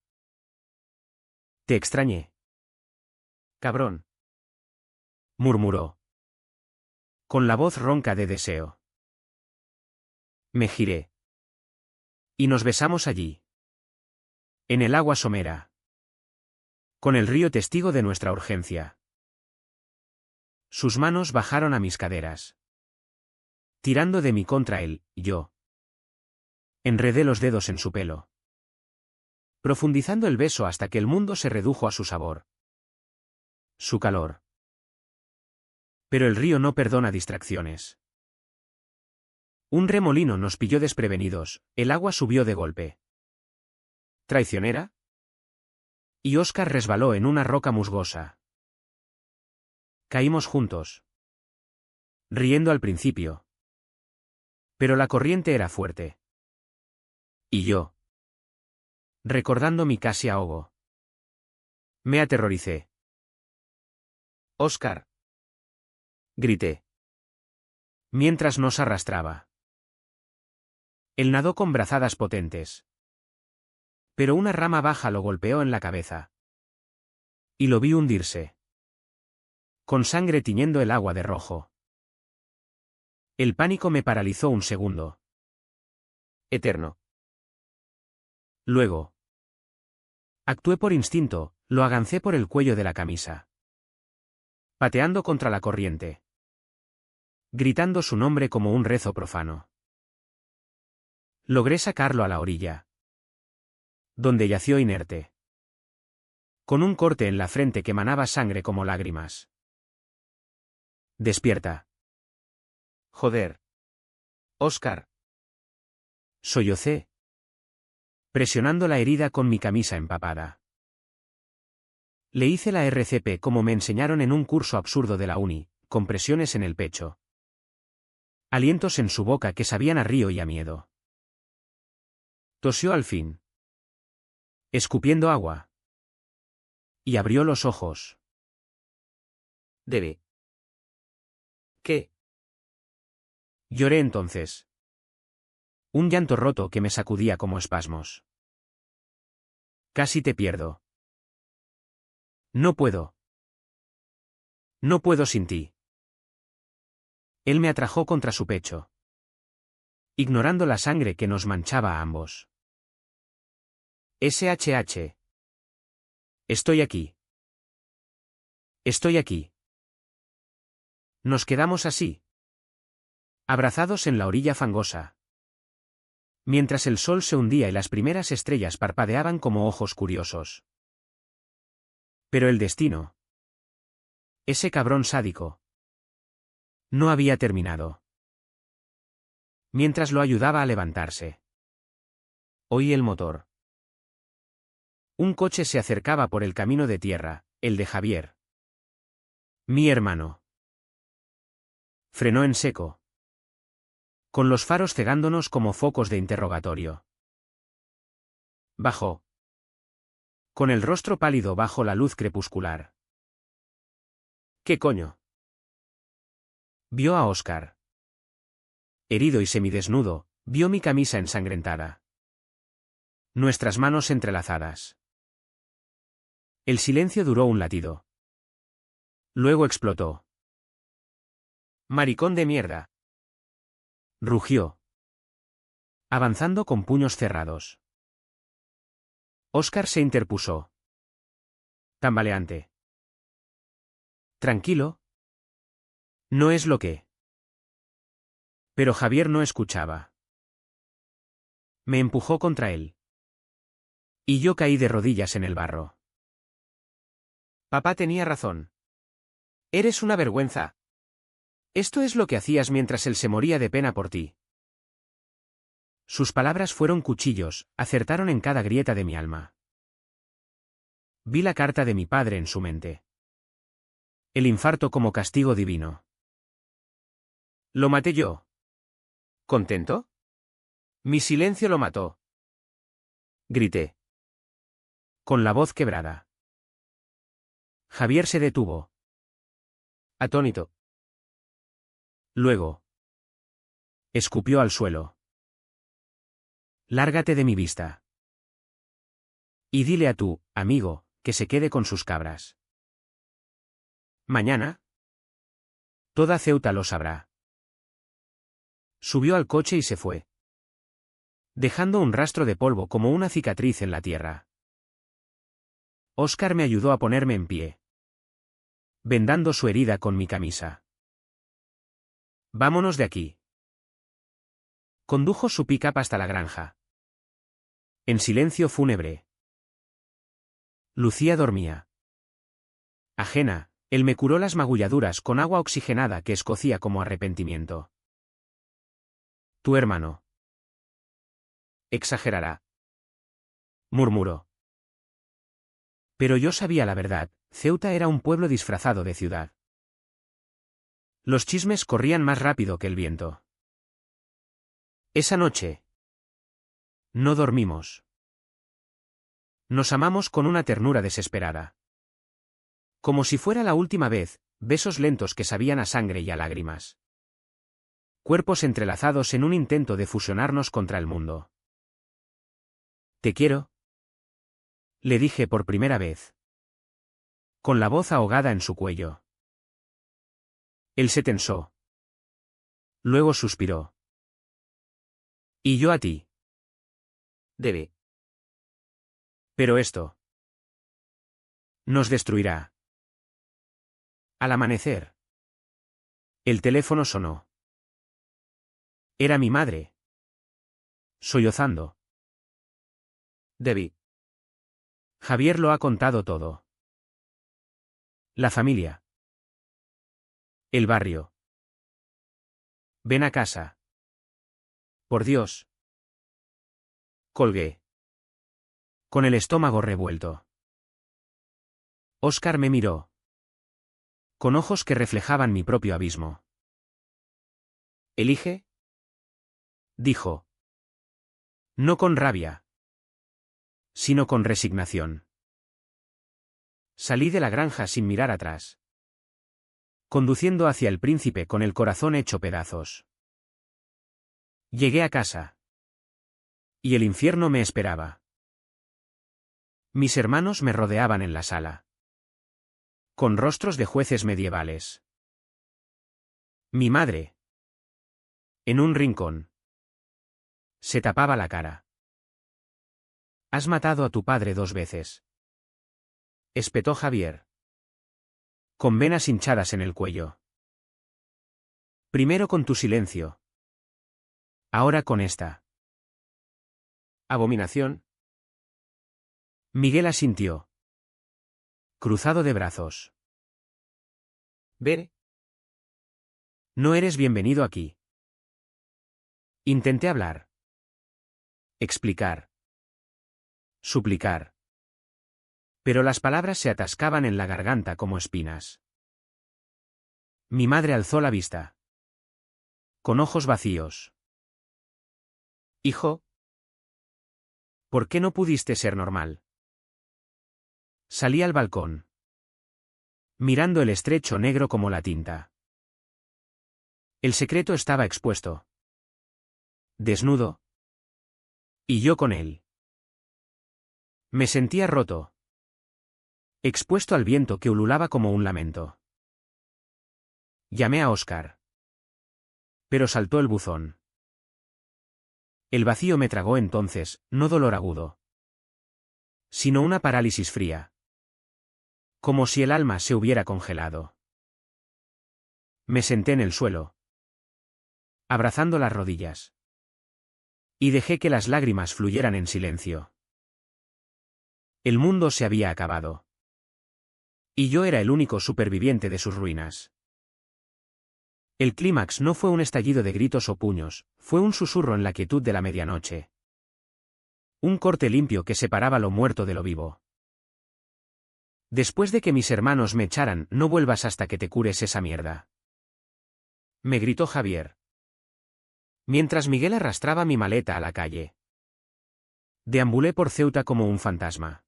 Te extrañé. Cabrón. Murmuró. Con la voz ronca de deseo. Me giré. Y nos besamos allí. En el agua somera. Con el río testigo de nuestra urgencia. Sus manos bajaron a mis caderas. Tirando de mí contra él, yo. Enredé los dedos en su pelo. Profundizando el beso hasta que el mundo se redujo a su sabor. Su calor. Pero el río no perdona distracciones. Un remolino nos pilló desprevenidos, el agua subió de golpe. ¿Traicionera? Y Oscar resbaló en una roca musgosa. Caímos juntos. Riendo al principio. Pero la corriente era fuerte. Y yo. Recordando mi casi ahogo. Me aterroricé. Oscar. Grité. Mientras nos arrastraba. Él nadó con brazadas potentes. Pero una rama baja lo golpeó en la cabeza. Y lo vi hundirse. Con sangre tiñendo el agua de rojo. El pánico me paralizó un segundo. Eterno. Luego. Actué por instinto, lo agancé por el cuello de la camisa. Pateando contra la corriente. Gritando su nombre como un rezo profano. Logré sacarlo a la orilla. Donde yació inerte. Con un corte en la frente que manaba sangre como lágrimas. Despierta. Joder. Oscar. Sollocé. Presionando la herida con mi camisa empapada. Le hice la RCP como me enseñaron en un curso absurdo de la uni, con presiones en el pecho. Alientos en su boca que sabían a río y a miedo. Tosió al fin. Escupiendo agua. Y abrió los ojos. Debe. ¿Qué? Lloré entonces. Un llanto roto que me sacudía como espasmos. Casi te pierdo. No puedo. No puedo sin ti. Él me atrajo contra su pecho. Ignorando la sangre que nos manchaba a ambos. SHH. Estoy aquí. Estoy aquí. Nos quedamos así. Abrazados en la orilla fangosa. Mientras el sol se hundía y las primeras estrellas parpadeaban como ojos curiosos. Pero el destino. Ese cabrón sádico. No había terminado. Mientras lo ayudaba a levantarse. Oí el motor. Un coche se acercaba por el camino de tierra, el de Javier. Mi hermano. Frenó en seco. Con los faros cegándonos como focos de interrogatorio. Bajó. Con el rostro pálido bajo la luz crepuscular. ¿Qué coño? Vio a Oscar. Herido y semidesnudo, vio mi camisa ensangrentada. Nuestras manos entrelazadas. El silencio duró un latido. Luego explotó. Maricón de mierda. Rugió. Avanzando con puños cerrados. Oscar se interpuso. Tambaleante. Tranquilo. No es lo que. Pero Javier no escuchaba. Me empujó contra él. Y yo caí de rodillas en el barro. Papá tenía razón. Eres una vergüenza. Esto es lo que hacías mientras él se moría de pena por ti. Sus palabras fueron cuchillos, acertaron en cada grieta de mi alma. Vi la carta de mi padre en su mente. El infarto como castigo divino. Lo maté yo. ¿Contento? Mi silencio lo mató. Grité. Con la voz quebrada. Javier se detuvo. Atónito. Luego. Escupió al suelo. Lárgate de mi vista. Y dile a tu amigo que se quede con sus cabras. Mañana. Toda Ceuta lo sabrá. Subió al coche y se fue, dejando un rastro de polvo como una cicatriz en la tierra. Óscar me ayudó a ponerme en pie, vendando su herida con mi camisa. Vámonos de aquí. Condujo su pick-up hasta la granja. En silencio fúnebre. Lucía dormía. Ajena, él me curó las magulladuras con agua oxigenada que escocía como arrepentimiento. Tu hermano. Exagerará. Murmuró. Pero yo sabía la verdad, Ceuta era un pueblo disfrazado de ciudad. Los chismes corrían más rápido que el viento. Esa noche. No dormimos. Nos amamos con una ternura desesperada. Como si fuera la última vez, besos lentos que sabían a sangre y a lágrimas. Cuerpos entrelazados en un intento de fusionarnos contra el mundo. Te quiero. Le dije por primera vez. Con la voz ahogada en su cuello. Él se tensó. Luego suspiró. Y yo a ti. Debe. Pero esto. Nos destruirá. Al amanecer. El teléfono sonó. Era mi madre. Sollozando. Debbie. Javier lo ha contado todo. La familia. El barrio. Ven a casa. Por Dios. Colgué. Con el estómago revuelto. Óscar me miró. Con ojos que reflejaban mi propio abismo. ¿Elige? Dijo. No con rabia, sino con resignación. Salí de la granja sin mirar atrás, conduciendo hacia el príncipe con el corazón hecho pedazos. Llegué a casa. Y el infierno me esperaba. Mis hermanos me rodeaban en la sala, con rostros de jueces medievales. Mi madre. En un rincón. Se tapaba la cara. Has matado a tu padre 2 veces. Espetó Javier. Con venas hinchadas en el cuello. Primero con tu silencio. Ahora con esta. Abominación. Miguel asintió. Cruzado de brazos. Ver. No eres bienvenido aquí. Intenté hablar. Explicar. Suplicar. Pero las palabras se atascaban en la garganta como espinas. Mi madre alzó la vista. Con ojos vacíos. Hijo. ¿Por qué no pudiste ser normal? Salí al balcón. Mirando el estrecho negro como la tinta. El secreto estaba expuesto. Desnudo. Y yo con él. Me sentía roto. Expuesto al viento que ululaba como un lamento. Llamé a Óscar. Pero saltó el buzón. El vacío me tragó entonces, no dolor agudo, sino una parálisis fría. Como si el alma se hubiera congelado. Me senté en el suelo, abrazando las rodillas. Y dejé que las lágrimas fluyeran en silencio. El mundo se había acabado. Y yo era el único superviviente de sus ruinas. El clímax no fue un estallido de gritos o puños, fue un susurro en la quietud de la medianoche. Un corte limpio que separaba lo muerto de lo vivo. Después de que mis hermanos me echaran, no vuelvas hasta que te cures esa mierda. Me gritó Javier. Mientras Miguel arrastraba mi maleta a la calle. Deambulé por Ceuta como un fantasma.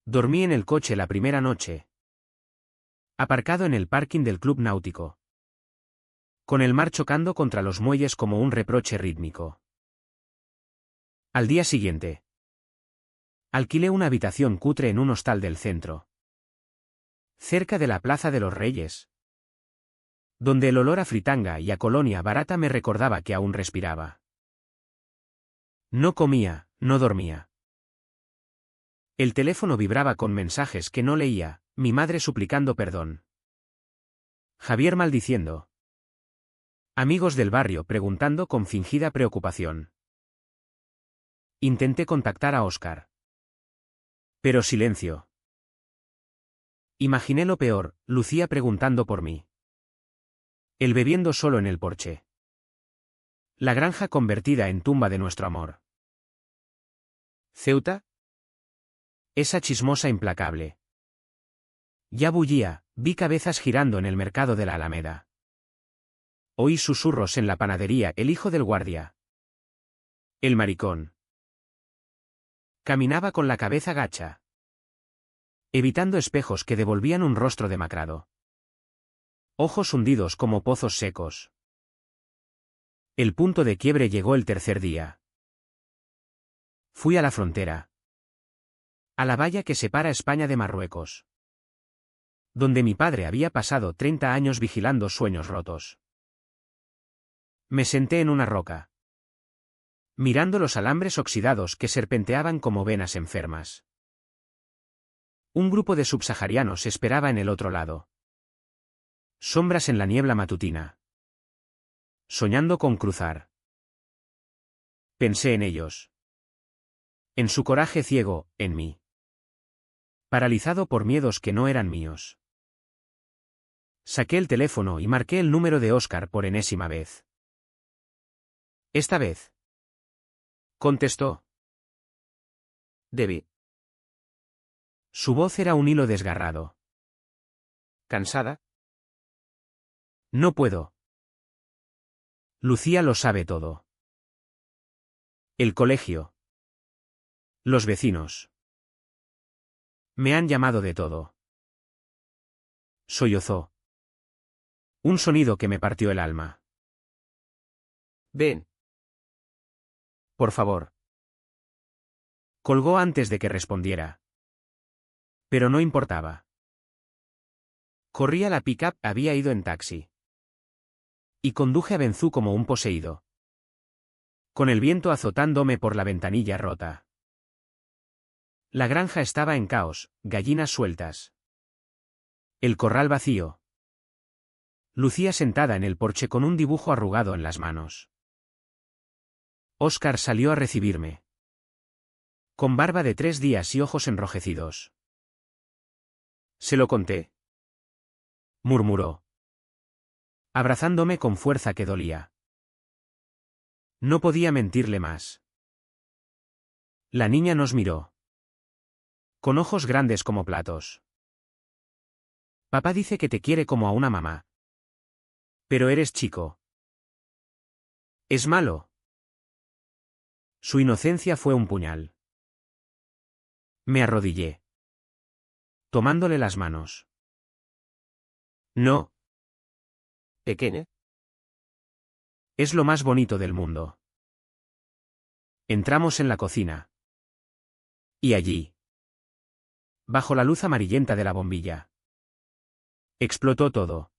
Dormí en el coche la primera noche. Aparcado en el parking del club náutico. Con el mar chocando contra los muelles como un reproche rítmico. Al día siguiente. Alquilé una habitación cutre en un hostal del centro. Cerca de la Plaza de los Reyes. Donde el olor a fritanga y a colonia barata me recordaba que aún respiraba. No comía, no dormía. El teléfono vibraba con mensajes que no leía, mi madre suplicando perdón. Javier maldiciendo. Amigos del barrio preguntando con fingida preocupación. Intenté contactar a Óscar. Pero silencio. Imaginé lo peor, Lucía preguntando por mí. Él bebiendo solo en el porche. La granja convertida en tumba de nuestro amor. ¿Ceuta? Esa chismosa implacable. Ya bullía, vi cabezas girando en el mercado de la Alameda. Oí susurros en la panadería, el hijo del guardia. El maricón. Caminaba con la cabeza gacha. Evitando espejos que devolvían un rostro demacrado. Ojos hundidos como pozos secos. El punto de quiebre llegó el tercer día. Fui a la frontera. A la valla que separa España de Marruecos. Donde mi padre había pasado 30 años vigilando sueños rotos. Me senté en una roca. Mirando los alambres oxidados que serpenteaban como venas enfermas. Un grupo de subsaharianos esperaba en el otro lado. Sombras en la niebla matutina. Soñando con cruzar. Pensé en ellos. En su coraje ciego, en mí. Paralizado por miedos que no eran míos. Saqué el teléfono y marqué el número de Óscar por enésima vez. Esta vez. Contestó. Debbie. Su voz era un hilo desgarrado. ¿Cansada? No puedo. Lucía lo sabe todo. El colegio. Los vecinos. Me han llamado de todo. Sollozó. Un sonido que me partió el alma. Ven. Por favor. Colgó antes de que respondiera. Pero no importaba. Corría la pick-up, había ido en taxi. Y conduje a Benzú como un poseído. Con el viento azotándome por la ventanilla rota. La granja estaba en caos, gallinas sueltas. El corral vacío. Lucía sentada en el porche con un dibujo arrugado en las manos. Óscar salió a recibirme. Con barba de 3 días y ojos enrojecidos. Se lo conté. Murmuró. Abrazándome con fuerza que dolía. No podía mentirle más. La niña nos miró. Con ojos grandes como platos. Papá dice que te quiere como a una mamá. Pero eres chico. Es malo. Su inocencia fue un puñal. Me arrodillé. Tomándole las manos. No. Pequeña. Es lo más bonito del mundo. Entramos en la cocina. Y allí. Bajo la luz amarillenta de la bombilla. Explotó todo.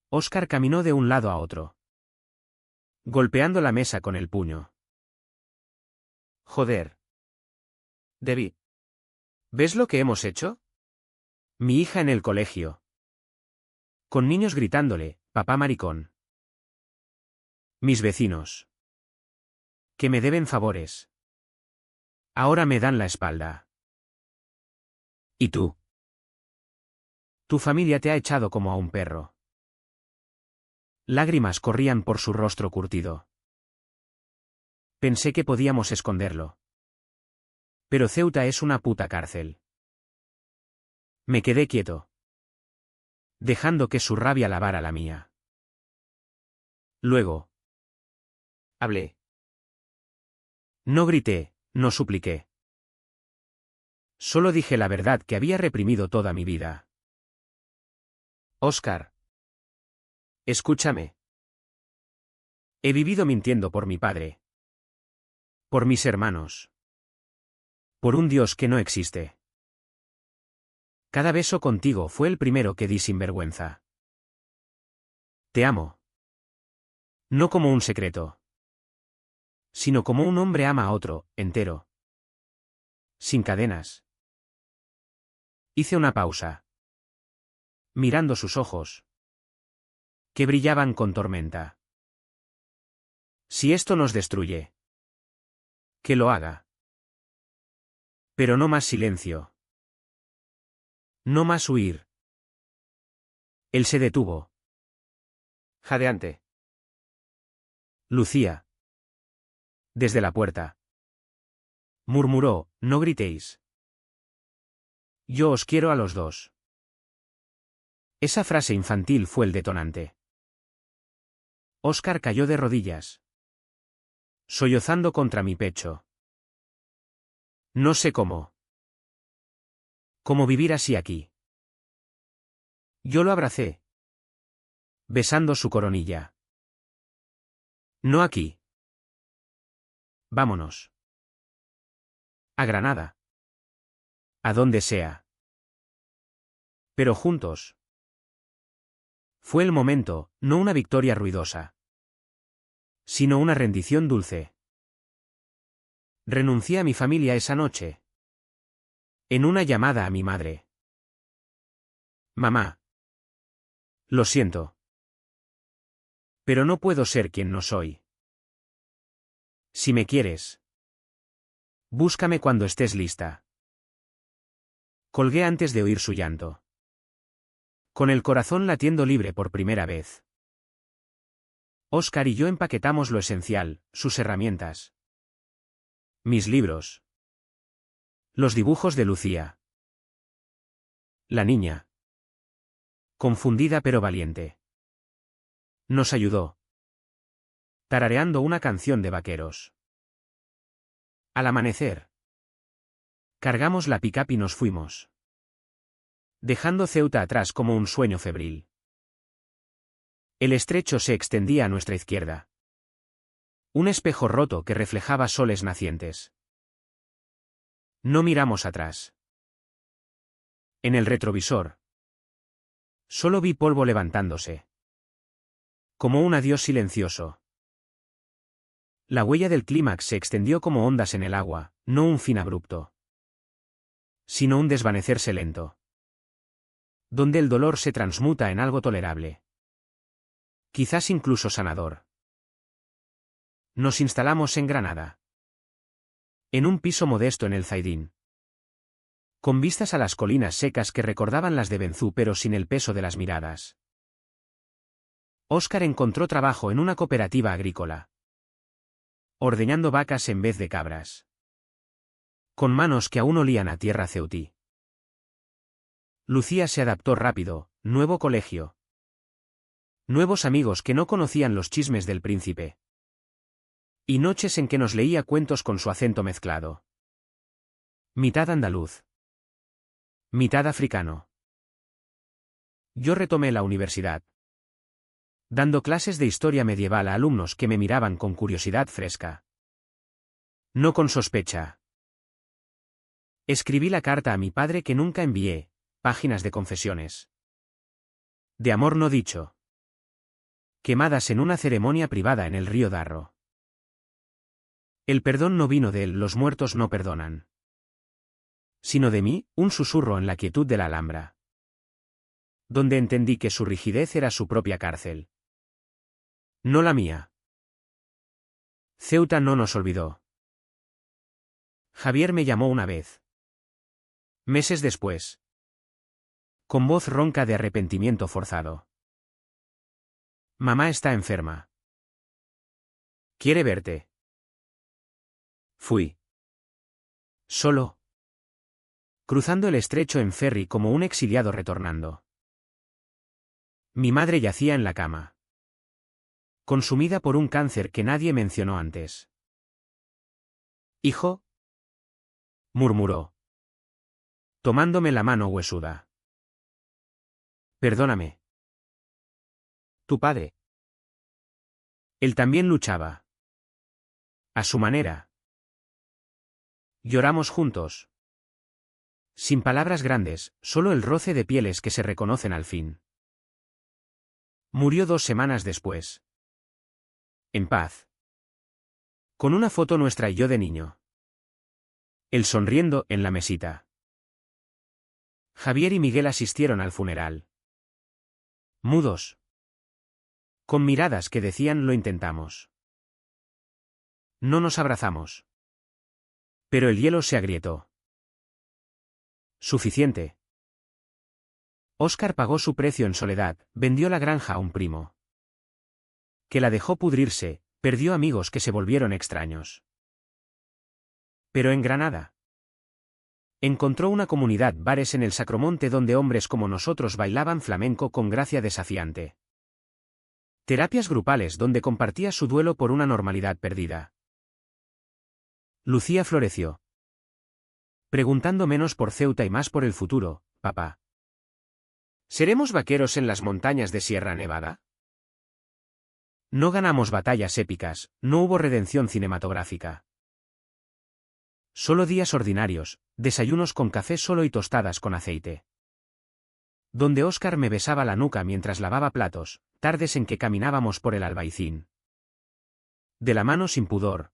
Óscar caminó de un lado a otro. Golpeando la mesa con el puño. Joder. Debbie. ¿Ves lo que hemos hecho? Mi hija en el colegio. Con niños gritándole, papá maricón. Mis vecinos. Que me deben favores. Ahora me dan la espalda. ¿Y tú? Tu familia te ha echado como a un perro. Lágrimas corrían por su rostro curtido. Pensé que podíamos esconderlo. Pero Ceuta es una puta cárcel. Me quedé quieto, dejando que su rabia lavara la mía. Luego hablé. No grité, no supliqué. Solo dije la verdad que había reprimido toda mi vida. Oscar, escúchame. He vivido mintiendo por mi padre. Por mis hermanos. Por un Dios que no existe. Cada beso contigo fue el primero que di sin vergüenza. Te amo. No como un secreto. Sino como un hombre ama a otro, entero. Sin cadenas. Hice una pausa. Mirando sus ojos. Que brillaban con tormenta. Si esto nos destruye. Que lo haga. Pero no más silencio. No más huir. Él se detuvo. Jadeante. Lucía. Desde la puerta. Murmuró, no gritéis. Yo os quiero a los dos. Esa frase infantil fue el detonante. Oscar cayó de rodillas. Sollozando contra mi pecho. No sé cómo. ¿Cómo vivir así aquí? Yo lo abracé. Besando su coronilla. No aquí. Vámonos. A Granada. A donde sea. Pero juntos. Fue el momento, no una victoria ruidosa. Sino una rendición dulce. Renuncié a mi familia esa noche. En una llamada a mi madre. Mamá. Lo siento. Pero no puedo ser quien no soy. Si me quieres. Búscame cuando estés lista. Colgué antes de oír su llanto. Con el corazón latiendo libre por primera vez. Oscar y yo empaquetamos lo esencial, sus herramientas. Mis libros. Los dibujos de Lucía. La niña. Confundida pero valiente. Nos ayudó. Tarareando una canción de vaqueros. Al amanecer. Cargamos la pick-up y nos fuimos. Dejando Ceuta atrás como un sueño febril. El estrecho se extendía a nuestra izquierda. Un espejo roto que reflejaba soles nacientes. No miramos atrás. En el retrovisor. Solo vi polvo levantándose. Como un adiós silencioso. La huella del clímax se extendió como ondas en el agua, no un fin abrupto. Sino un desvanecerse lento. Donde el dolor se transmuta en algo tolerable. Quizás incluso sanador. Nos instalamos en Granada. En un piso modesto en el Zaidín. Con vistas a las colinas secas que recordaban las de Benzú pero sin el peso de las miradas. Óscar encontró trabajo en una cooperativa agrícola. Ordeñando vacas en vez de cabras. Con manos que aún olían a tierra ceutí. Lucía se adaptó rápido, nuevo colegio. Nuevos amigos que no conocían los chismes del príncipe. Y noches en que nos leía cuentos con su acento mezclado. Mitad andaluz. Mitad africano. Yo retomé la universidad. Dando clases de historia medieval a alumnos que me miraban con curiosidad fresca. No con sospecha. Escribí la carta a mi padre que nunca envié, páginas de confesiones. De amor no dicho. Quemadas en una ceremonia privada en el río Darro. El perdón no vino de él, los muertos no perdonan. Sino de mí, un susurro en la quietud de la Alhambra. Donde entendí que su rigidez era su propia cárcel. No la mía. Ceuta no nos olvidó. Javier me llamó una vez. Meses después. Con voz ronca de arrepentimiento forzado. Mamá está enferma. Quiere verte. Fui. Solo. cruzando el estrecho en ferry como un exiliado retornando. Mi madre yacía en la cama, consumida por un cáncer que nadie mencionó antes. «Hijo», murmuró, tomándome la mano huesuda. «Perdóname. Tu padre. Él también luchaba. A su manera. Lloramos juntos. Sin palabras grandes, solo el roce de pieles que se reconocen al fin. Murió 2 semanas después. En paz. Con una foto nuestra y yo de niño. Él sonriendo en la mesita. Javier y Miguel asistieron al funeral. Mudos. Con miradas que decían lo intentamos. No nos abrazamos. Pero el hielo se agrietó. Suficiente. Óscar pagó su precio en soledad, vendió la granja a un primo. Que la dejó pudrirse, perdió amigos que se volvieron extraños. Pero en Granada. Encontró una comunidad, bares en el Sacromonte donde hombres como nosotros bailaban flamenco con gracia desafiante. Terapias grupales donde compartía su duelo por una normalidad perdida. Lucía floreció. Preguntando menos por Ceuta y más por el futuro, papá. ¿Seremos vaqueros en las montañas de Sierra Nevada? No ganamos batallas épicas, no hubo redención cinematográfica. Solo días ordinarios, desayunos con café solo y tostadas con aceite. Donde Óscar me besaba la nuca mientras lavaba platos, tardes en que caminábamos por el Albaicín. De la mano sin pudor.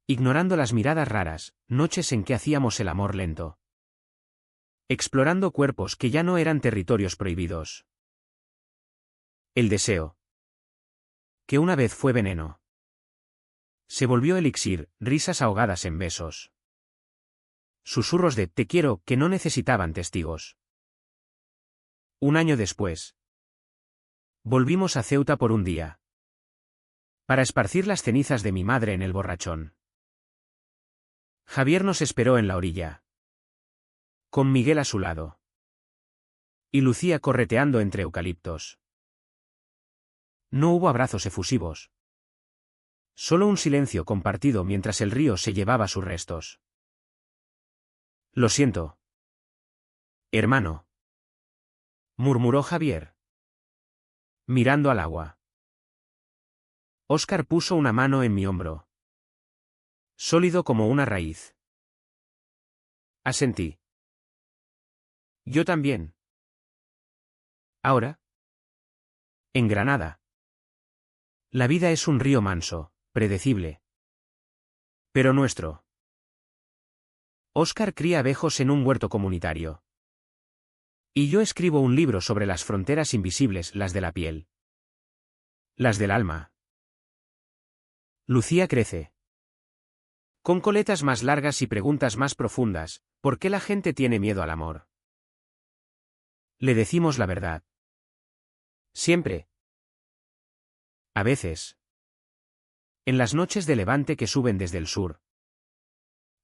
Ignorando las miradas raras, noches en que hacíamos el amor lento. Explorando cuerpos que ya no eran territorios prohibidos. El deseo. Que una vez fue veneno. Se volvió elixir, risas ahogadas en besos. Susurros de «te quiero» que no necesitaban testigos. 1 año después. Volvimos a Ceuta por un día. Para esparcir las cenizas de mi madre en el borrachón. Javier nos esperó en la orilla. Con Miguel a su lado. Y Lucía correteando entre eucaliptos. No hubo abrazos efusivos. Solo un silencio compartido mientras el río se llevaba sus restos. Lo siento. Hermano. Murmuró Javier. Mirando al agua. Óscar puso una mano en mi hombro. Sólido como una raíz. Asentí. Yo también. Ahora. En Granada. La vida es un río manso, predecible. Pero nuestro. Óscar cría abejos en un huerto comunitario. Y yo escribo un libro sobre las fronteras invisibles, las de la piel. Las del alma. Lucía crece. Con coletas más largas y preguntas más profundas, ¿por qué la gente tiene miedo al amor? Le decimos la verdad. Siempre. A veces. En las noches de levante que suben desde el sur.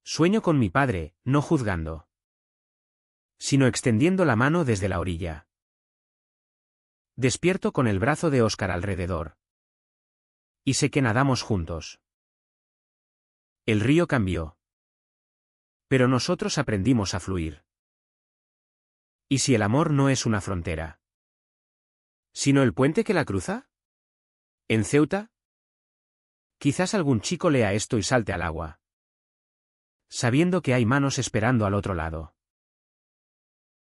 Sueño con mi padre, no juzgando. Sino extendiendo la mano desde la orilla. Despierto con el brazo de Óscar alrededor. Y sé que nadamos juntos. El río cambió. Pero nosotros aprendimos a fluir. ¿Y si el amor no es una frontera? ¿Sino el puente que la cruza? ¿En Ceuta? Quizás algún chico lea esto y salte al agua. Sabiendo que hay manos esperando al otro lado.